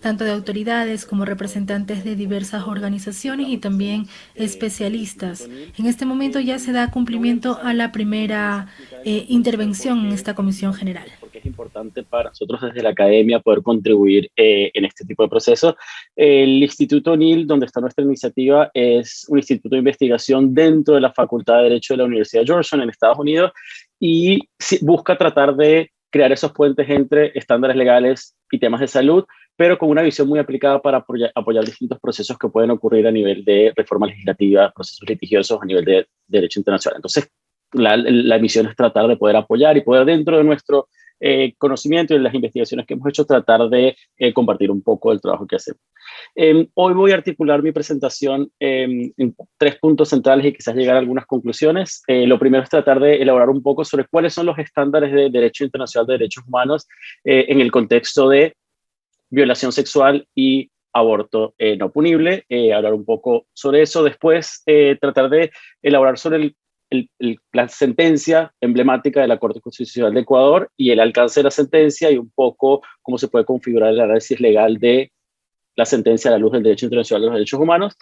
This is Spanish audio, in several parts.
tanto de autoridades como representantes de diversas organizaciones y también especialistas. En este momento ya se da cumplimiento a la primera intervención en esta comisión general. Porque es importante para nosotros desde la academia poder contribuir en este tipo de procesos. El Instituto O'Neill, donde está nuestra iniciativa, es un instituto de investigación dentro de la Facultad de Derecho de la Universidad de Georgetown en Estados Unidos y busca tratar de crear esos puentes entre estándares legales y temas de salud, pero con una visión muy aplicada para apoyar distintos procesos que pueden ocurrir a nivel de reforma legislativa, procesos litigiosos, a nivel de derecho internacional. Entonces, la misión es tratar de poder apoyar y poder dentro de nuestro conocimiento y de las investigaciones que hemos hecho, tratar de compartir un poco el trabajo que hacemos. Hoy voy a articular mi presentación en tres puntos centrales y quizás llegar a algunas conclusiones. Lo primero es tratar de elaborar un poco sobre cuáles son los estándares de derecho internacional de derechos humanos en el contexto de violación sexual y aborto no punible, hablar un poco sobre eso. Después, tratar de elaborar sobre la sentencia emblemática de la Corte Constitucional de Ecuador y el alcance de la sentencia y un poco cómo se puede configurar el análisis legal de la sentencia a la luz del derecho internacional de los derechos humanos.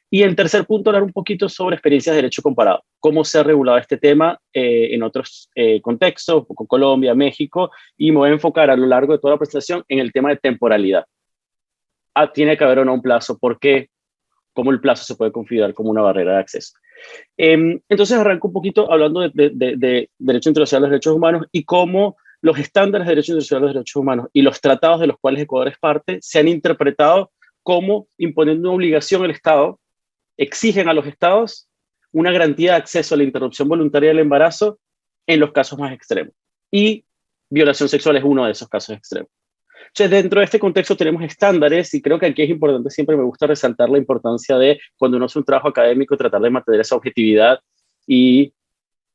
Y en tercer punto, hablar un poquito sobre experiencias de derecho comparado, cómo se ha regulado este tema en otros contextos, como Colombia, México, y me voy a enfocar a lo largo de toda la presentación en el tema de temporalidad. ¿Tiene que haber o no un plazo? ¿Por qué? ¿Cómo el plazo se puede configurar como una barrera de acceso? Entonces arranco un poquito hablando de derecho internacional de los derechos humanos y cómo los estándares de derecho internacional de los derechos humanos y los tratados de los cuales Ecuador es parte se han interpretado como imponiendo una obligación al Estado, exigen a los Estados una garantía de acceso a la interrupción voluntaria del embarazo en los casos más extremos. Y violación sexual es uno de esos casos extremos. Entonces, dentro de este contexto tenemos estándares y creo que aquí es importante, siempre me gusta resaltar la importancia de cuando uno hace un trabajo académico, tratar de mantener esa objetividad y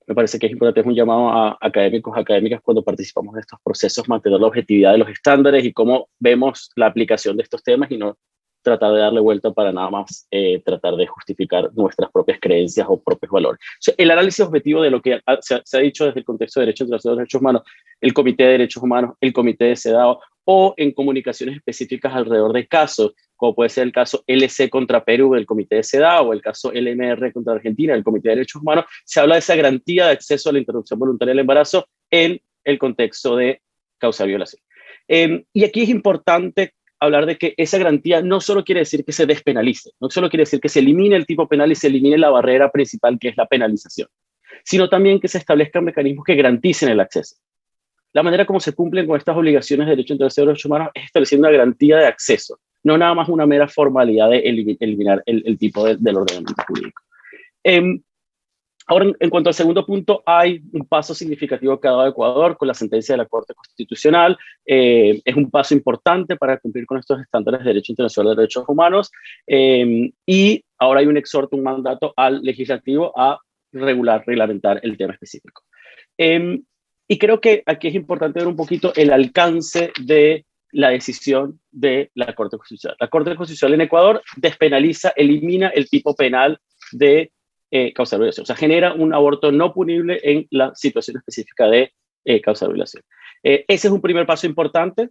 me parece que es importante, es un llamado a académicos, académicas cuando participamos de estos procesos, mantener la objetividad de los estándares y cómo vemos la aplicación de estos temas y no tratar de darle vuelta para nada más tratar de justificar nuestras propias creencias o propios valores. O sea, el análisis objetivo de lo que se ha dicho desde el contexto de Derecho Internacional de los Derechos Humanos, el Comité de Derechos Humanos, el Comité de CEDAW, o en comunicaciones específicas alrededor de casos, como puede ser el caso LC contra Perú del Comité de CEDAW o el caso LMR contra Argentina del Comité de Derechos Humanos, se habla de esa garantía de acceso a la interrupción voluntaria del embarazo en el contexto de causa de violación. Y aquí es importante hablar de que esa garantía no solo quiere decir que se despenalice, no solo quiere decir que se elimine el tipo penal y se elimine la barrera principal que es la penalización, sino también que se establezcan mecanismos que garanticen el acceso. La manera como se cumplen con estas obligaciones de derecho internacional de los derechos humanos es estableciendo una garantía de acceso, no nada más una mera formalidad de eliminar el tipo del ordenamiento jurídico. Ahora, en cuanto al segundo punto, hay un paso significativo que ha dado Ecuador con la sentencia de la Corte Constitucional. Es un paso importante para cumplir con estos estándares de derecho internacional de derechos humanos. Y ahora hay un exhorto, un mandato al legislativo a reglamentar el tema específico. Y creo que aquí es importante ver un poquito el alcance de la decisión de la Corte Constitucional. La Corte Constitucional en Ecuador despenaliza, elimina el tipo penal de causa de violación. O sea, genera un aborto no punible en la situación específica de causa de violación. Ese es un primer paso importante,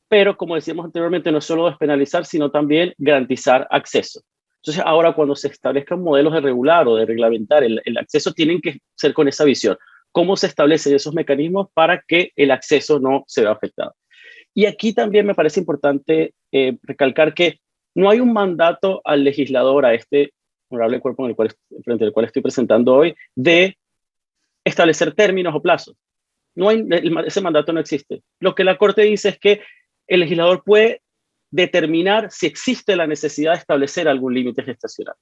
pero como decíamos anteriormente, no es solo despenalizar, sino también garantizar acceso. Entonces, ahora cuando se establezcan modelos de regular o de reglamentar el acceso, tienen que ser con esa visión. ¿Cómo se establecen esos mecanismos para que el acceso no se vea afectado? Y aquí también me parece importante recalcar que no hay un mandato al legislador, a este honorable cuerpo frente al cual estoy presentando hoy, de establecer términos o plazos. No hay, ese mandato no existe. Lo que la Corte dice es que el legislador puede determinar si existe la necesidad de establecer algún límite gestacional.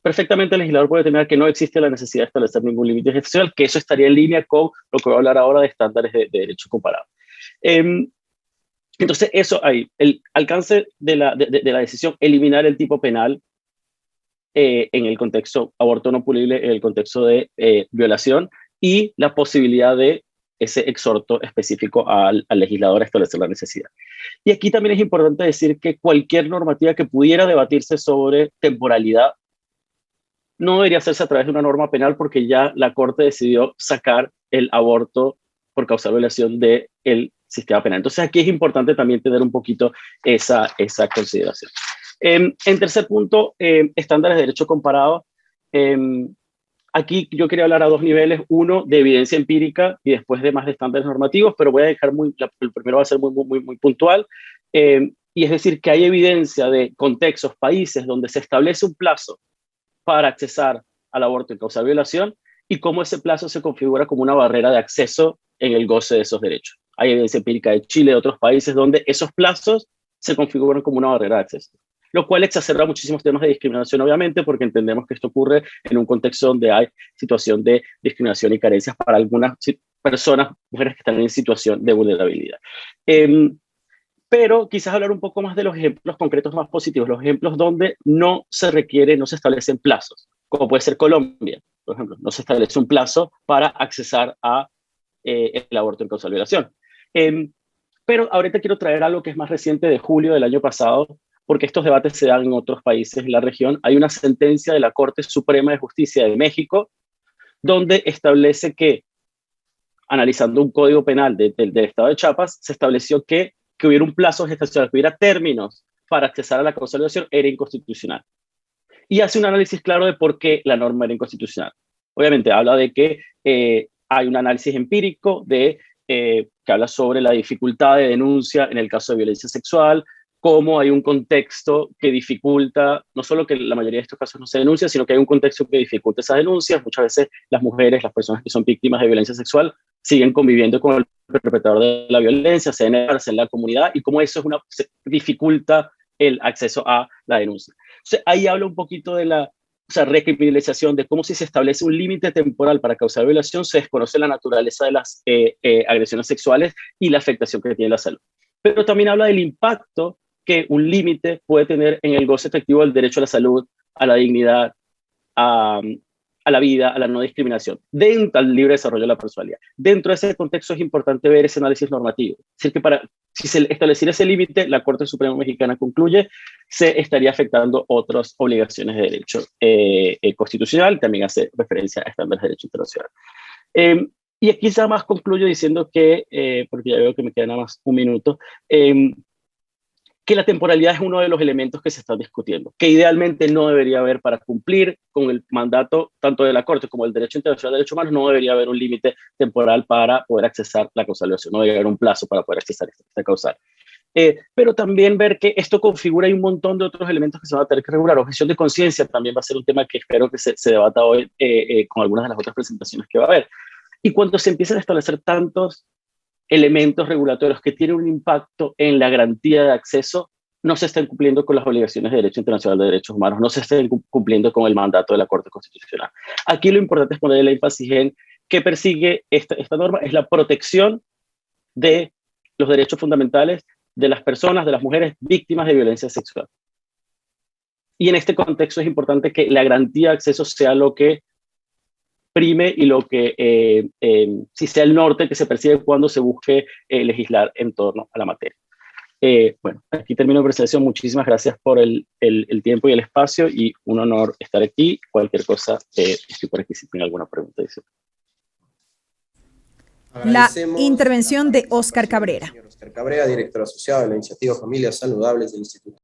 Perfectamente el legislador puede determinar que no existe la necesidad de establecer ningún límite gestacional, que eso estaría en línea con lo que voy a hablar ahora de estándares de derecho comparado. Entonces, eso ahí, el alcance de la decisión, eliminar el tipo penal en el contexto aborto no punible, en el contexto de violación y la posibilidad de ese exhorto específico al legislador a establecer la necesidad. Y aquí también es importante decir que cualquier normativa que pudiera debatirse sobre temporalidad no debería hacerse a través de una norma penal porque ya la Corte decidió sacar el aborto por causa de violación del sistema penal. Entonces aquí es importante también tener un poquito esa consideración. En tercer punto, estándares de derecho comparado. Aquí yo quería hablar a dos niveles, uno de evidencia empírica y después de más de estándares normativos, pero voy a dejar el primero va a ser muy puntual, y es decir, que hay evidencia de contextos, países donde se establece un plazo para accesar al aborto en causa de violación y cómo ese plazo se configura como una barrera de acceso en el goce de esos derechos. Hay evidencia empírica de Chile y de otros países donde esos plazos se configuran como una barrera de acceso, lo cual exacerba muchísimos temas de discriminación, obviamente, porque entendemos que esto ocurre en un contexto donde hay situación de discriminación y carencias para algunas personas, mujeres que están en situación de vulnerabilidad. Pero quizás hablar un poco más de los ejemplos concretos más positivos, los ejemplos donde no se requiere, no se establecen plazos, como puede ser Colombia, por ejemplo, no se establece un plazo para accesar a el aborto en causa de violación. Pero ahorita quiero traer algo que es más reciente, de julio del año pasado, porque estos debates se dan en otros países de la región. Hay una sentencia de la Corte Suprema de Justicia de México donde establece que, analizando un código penal del estado de Chiapas, se estableció que hubiera un plazo gestacional, que hubiera términos para accesar a la causa de violación, era inconstitucional. Y hace un análisis claro de por qué la norma era inconstitucional. Obviamente habla de que hay un análisis empírico que habla sobre la dificultad de denuncia en el caso de violencia sexual, cómo hay un contexto que dificulta, no solo que la mayoría de estos casos no se denuncian, sino que hay un contexto que dificulta esas denuncias. Muchas veces las mujeres, las personas que son víctimas de violencia sexual, siguen conviviendo con el perpetrador de la violencia, se en la comunidad, y cómo eso dificulta el acceso a la denuncia. Entonces, ahí habla un poquito de la recriminalización, de cómo si se establece un límite temporal para causar violación, se desconoce la naturaleza de las agresiones sexuales y la afectación que tiene la salud. Pero también habla del impacto que un límite puede tener en el goce efectivo del derecho a la salud, a la dignidad, a la vida, a la no discriminación, dentro del libre desarrollo de la personalidad. Dentro de ese contexto es importante ver ese análisis normativo. Es decir, que si se estableciera ese límite, la Corte Suprema Mexicana concluye, se estaría afectando otras obligaciones de derecho constitucional, también hace referencia a estándares de derecho internacional. Y aquí ya más concluyo diciendo que, porque ya veo que me queda nada más un minuto, que la temporalidad es uno de los elementos que se están discutiendo, que idealmente no debería haber, para cumplir con el mandato tanto de la Corte como del derecho internacional de derechos humanos, no debería haber un límite temporal para poder accesar la causal de violación, no debería haber un plazo para poder accesar esta causal. Pero también ver que esto configura un montón de otros elementos que se van a tener que regular. Objeción de conciencia también va a ser un tema que espero que se debata hoy con algunas de las otras presentaciones que va a haber. Y cuando se empiezan a establecer tantos elementos regulatorios que tienen un impacto en la garantía de acceso, no se están cumpliendo con las obligaciones de derecho internacional de derechos humanos, no se están cumpliendo con el mandato de la Corte Constitucional. Aquí lo importante es poner el énfasis en que persigue esta norma, es la protección de los derechos fundamentales de las personas, de las mujeres víctimas de violencia sexual. Y en este contexto es importante que la garantía de acceso sea lo que prime y lo que si sea el norte que se persigue cuando se busque legislar en torno a la materia. Bueno, aquí termino la presentación. Muchísimas gracias por el tiempo y el espacio, y un honor estar aquí. Cualquier cosa, estoy por aquí si tienen alguna pregunta. La intervención de Óscar Cabrera. Señor Óscar Cabrera, director asociado de la iniciativa Familias Saludables del Instituto